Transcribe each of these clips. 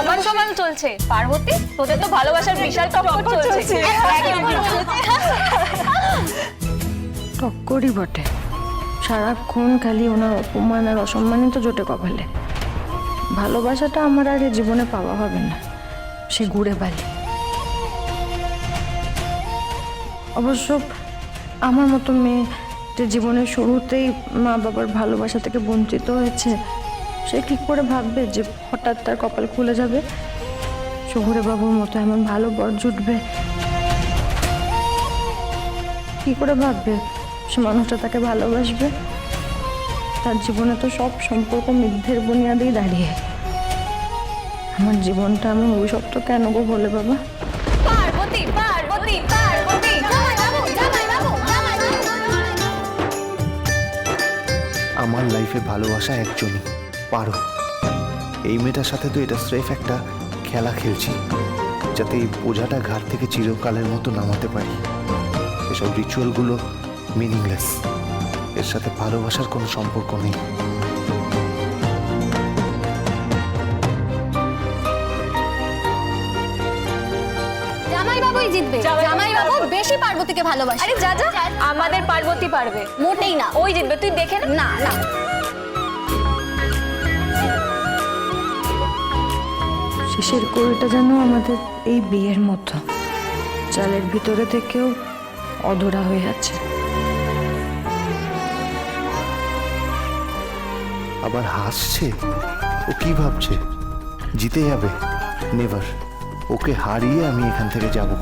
সমান সমান চলছে। পার্বতী, তোদের তো ভালোবাসার বিশাল টক্কর চলছে। টক্করই বটে, সারাক্ষণ খালি ওনার অপমান আর অসম্মানিত জোটে কপালে। ভালোবাসাটা আমার আর এ জীবনে পাওয়া হবে না, সে ঘুরে বালি। অবশ্য আমার মতো মেয়ে যে জীবনের শুরুতেই মা বাবার ভালোবাসা থেকে বঞ্চিত হয়েছে, সে কি করে ভাববে যে হঠাৎ তার কপাল খুলে যাবে, শহুরে বাবুর মতো এমন ভালো বর জুটবে? কি করে ভাববে সে মানুষটা তাকে ভালোবাসবে? তার জীবনে তো সব সম্পর্ক মিথ্যের বুনিয়াদেই দাঁড়িয়ে। আমার জীবনটা এমন অভিশপ্ত কেন গো বলে বাবা? পার্বতী, পার্বতী, পার্বতী, জামাই বাবু, জামাই বাবু, জামাই বাবু। আমার লাইফে ভালোবাসা একজনই, পারো। এই মেয়েটার সাথে তো এটা স্রেফ একটা খেলা খেলছি, যাতে এই বোঝাটা ঘাট থেকে চিরকালের মতো নামাতে পারি। এসব রিচুয়ালগুলো মিনিংলেস, এর সাথে ভালোবাসার কোনো সম্পর্ক নেই। জামাই বাবুই জিতবে। জামাই বাবু বেশি পার্বতীকে ভালোবাসে। আরে যা যা, আমাদের পার্বতী পারবে। মোটেই না, ওই জিতবে, তুই দেখে নে। না না। শেষের কড়িটা যেন আমাদের এই বিয়ের মতো, চালের ভিতরে থেকেও অধরা হয়ে আছে। আবার হাসছে, ও কি ভাবছে জিতে যাবে? নেভার, ওকে হারিয়ে আমি এখান থেকে যাব।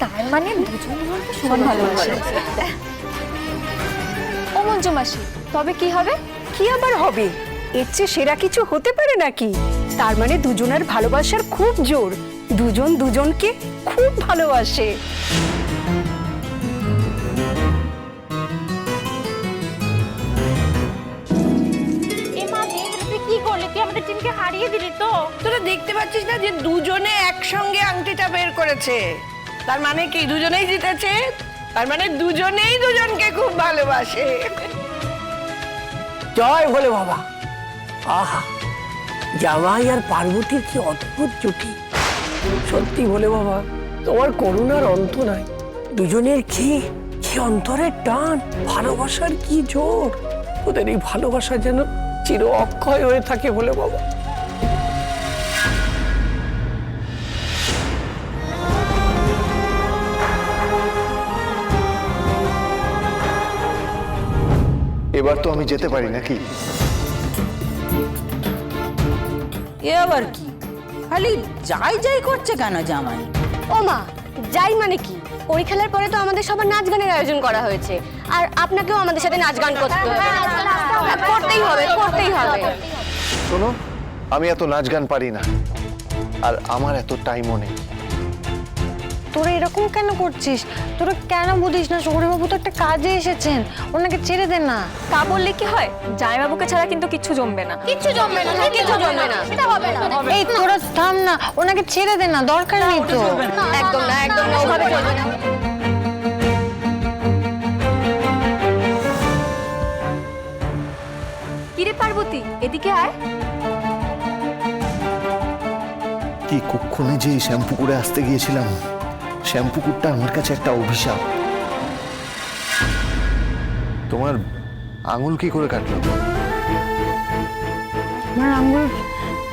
তার মানে দুজন দুজনকে সমান ভালোবাসে। ও মঞ্জু মাসি, তবে কি হবে? কি আবার হবে? এর চেয়ে সেরা কিছু হতে পারে নাকি? তার মানে দুজনের ভালোবাসার খুব জোর, দুজন দুজনকে খুব ভালোবাসে। কি করলি তুই? আমাদের টিমকে হারিয়ে দিলি তো। তোরা দেখতে পাচ্ছিস না যে দুজনে একসঙ্গে আংটিটা বের করেছে? তার মানে কি দুজনেই জিতেছে? তার মানে দুজনেই দুজনকে খুব ভালোবাসে। জয় বলে বাবা। আহা, জামাই আর পার্বতীর কি অদ্ভুত জুটি। সত্যি বলে বাবা, তোমার করুণার অন্ত নাই। দুজনের কি কি অন্তরের টান, ভালোবাসার কি জোর। ওদের এই ভালোবাসা যেন চির অক্ষয় হয়ে থাকে বলে বাবা। এবার তো আমি যেতে পারি নাকি? এ আবার কি? খালি যাই যাই করছে কেন জামাই? ও মা, যাই মানে কি? ওই খেলার পরে তো আমাদের সবার নাচ গানের আয়োজন করা হয়েছে, আর আপনাকেও আমাদের সাথে নাচ গান করতে হবে। করতেই হবে, করতেই হবে। শোনো, আমি এত নাচ গান পারি না, আর আমার এত টাইমও নেই। তোরা এরকম কেন করছিস? তোরা কেন বুঝিস না শহুরেবাবু তো একটা কাজে এসেছেন, ওনাকে ছেড়ে দে না। তা বললে কি হয়? জামাইবাবুকে ছাড়া কিন্তু কিচ্ছু জমবে না। কিচ্ছু জমবে না, কিচ্ছু জমবে না, সেটা হবে না। এই তোরা থাম না, ওনাকে ছেড়ে দে না, দরকার নেই তো। একদম না, একদম না, ওভাবে চলবে না। কিরে পার্বতী, এদিকে আয়। কি কক্ষণে যে শ্যাম্পু করে আসতে গিয়েছিলাম, শ্যাম্পু কুটটা আমার কাছে একটা অভিশাপ। তোমার আঙুল কি করে কাটলো? আমার আঙ্গুল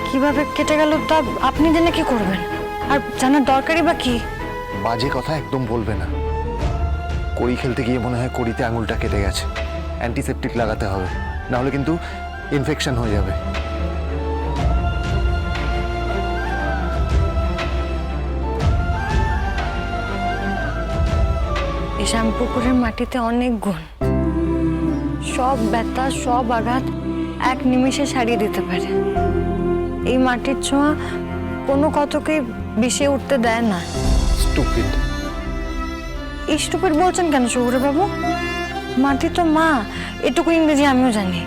কিভাবে কেটে গেল তা আপনি জেনে কি করবেন? আর জানার দরকারই বা কি? বাজে কথা একদম বলবে না। কড়ি খেলতে গিয়ে মনে হয় কড়িতে আঙুলটা কেটে গেছে, অ্যান্টিসেপটিক লাগাতে হবে, না হলে কিন্তু ইনফেকশন হয়ে যাবে। এই শ্যামপুকুরের মাটিতে অনেক গুণ, সব ব্যথা সব আঘাত এক নিমিষে সারিয়ে দিতে পারে। এই মাটির ছোঁয়া কোনো কতকে বিষে উঠতে দেয় না। স্টুপিড, স্টুপিড বলছেন কেন শহুরে বাবু? মাটি তো মা, এটুকু ইংরেজি আমিও জানি।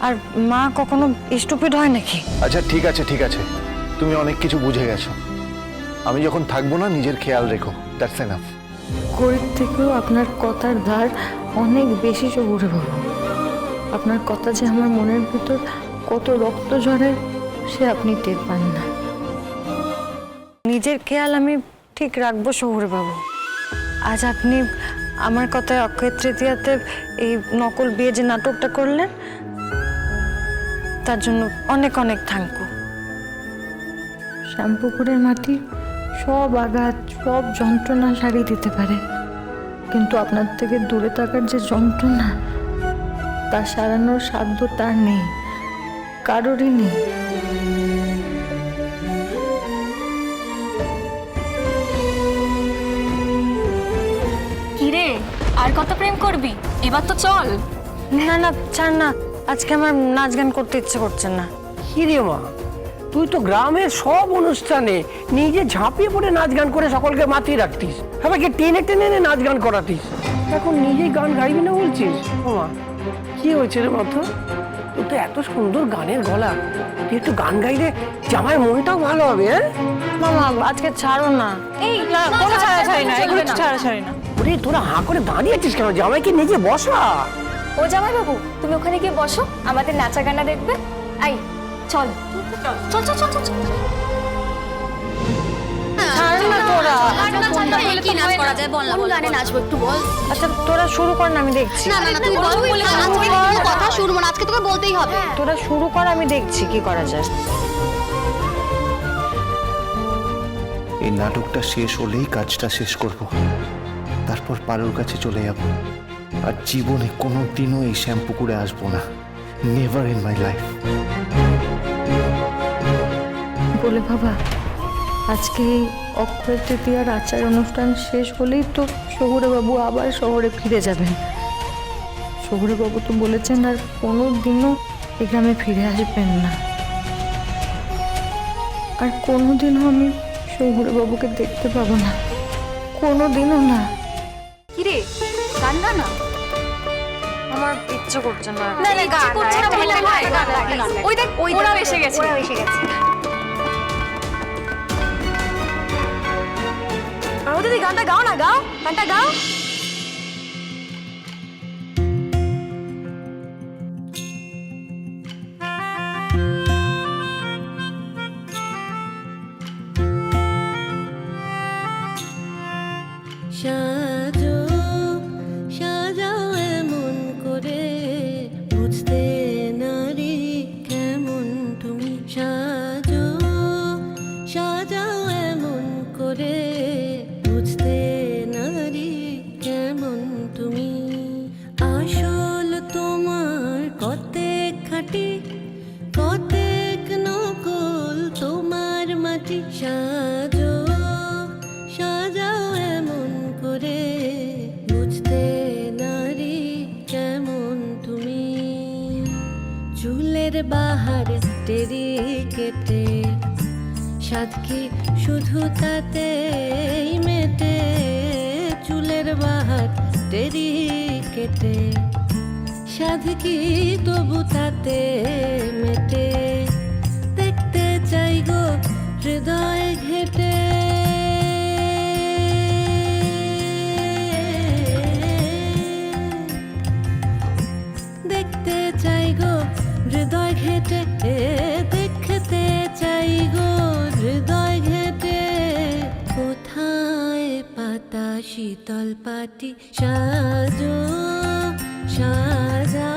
আর মা কখনো স্টুপিড হয় নাকি? আচ্ছা ঠিক আছে ঠিক আছে, তুমি অনেক কিছু বুঝে গেছো। আমি যখন থাকবো না নিজের খেয়াল রেখো, দ্যাটস এনাফ। গরিব থেকেও আপনার কথার ধার অনেক বেশি শহুরে বাবু। আপনার কথা যে আমার মনের ভিতর কত রক্ত ঝরে সে আপনি টের পান না। নিজের খেয়াল আমি ঠিক রাখবো শহুরে বাবু। আজ আপনি আমার কথায় অক্ষয় তৃতীয়াতে এই নকল বিয়ে যে নাটকটা করলেন তার জন্য অনেক অনেক থ্যাংক ইউ। শ্যামপুকুরের মাটি সব আঘাত সব যন্ত্রণা সারিয়ে দিতে পারে, কিন্তু আপনার থেকে দূরে থাকার যে যন্ত্রণা তা সারানোর সাধ্য তার নেই, কারোরই নেই। কিরে আর কত প্রেম করবি, এবার তো চল। না না ছাড় না, আজকে আমার নাচ গান করতে ইচ্ছে করছে না। কি রে মা, তুই তো গ্রামের সব অনুষ্ঠানে নিজে ঝাঁপিয়ে পড়ে নাচ গান করে সকলকে মাতিয়ে রাখতিস, সবাইকে টেনে টেনে এনে নাচ গান করাতিস। এখন নিজেই গান গাইবি না বলছিস? ও মা, কি হয়েছে রে মাথা? তোর তো এত সুন্দর গানের গলা, তুই একটু গান গাইলে জামাই মনটাও ভালো হবে। হ্যাঁ মামা আজকে ছাড়ো না। এই না কোনো ছাড়াছাড়ি না, এগুলো ছাড়াছাড়ি না। ওরে তোরা হাঁ করে দাঁড়িয়েছিস কেন? জামাইকে নিজে বসা। ও জামাই বাবু, তুমি ওখানে গিয়ে বসো, আমাদের নাচা গানা দেখবে। আই চল চল চল চল চল চল। ছাড় না তোরা। কি নাচ করা যায় বল না, কোন গানে নাচবো একটু বল। আচ্ছা তোরা শুরু কর না, আমি দেখছি। না না না, তুই বল, আজকে কোনো কথা শুনবো না, আজকে তোকে বলতেই হবে। তোরা শুরু কর, আমি দেখছি কি করা যায়। এই নাটকটা শেষ হলেই কাজটা শেষ করব, তারপর পারুর কাছে চলে যাব। আর জীবনে কোনো দিনও এই শ্যামপুকুরে আসবো না, নেভার ইন মাই লাইফ। বলে বাবা, আজকে এই অক্ষয় তৃতীয়ার আচার অনুষ্ঠান শেষ হলেই তো শহুরে বাবু আবার শহরে ফিরে যাবেন। শহুরে বাবু তো বলেছেন আর কোনো দিনও এই গ্রামে ফিরে আসবেন না। আর কোনোদিনও আমি শহুরে বাবুকে দেখতে পাবো না, কোনোদিনও না। কিরে গান গা না। আমার ইচ্ছে করছে না। না না গান করছে না, বলে গান। ওই দেখ ওরা এসে গেছে। দিদি গানটা গাও না, গাও গানটা গাও। সাজো সাজাও এমন করে, বুঝতে নারী কেমন তুমি। সাজো সাজাও এমন করে, বুঝতে নারী কেমন তুমি। আসল তোমার কতেক খাঁটি, কতেক নকল তোমার মাটি। সাজো সাজাও এমন করে, বুঝতে নারী কেমন তুমি। চুলের বাহার টেরি কেটে, সাদকি শুধু তাতেই মেটে। চুলের বাহার টেরি কেটে, সাদকি তবু তাতে মেটে। দেখতে চাই গো হৃদয় ঘেটে, দেখতে চাই গো হৃদয় ঘেটে, দেখতে চাই গো হৃদয় ঘেটে। কোথায় পাতা শীতল পাটি, সাজো সাজা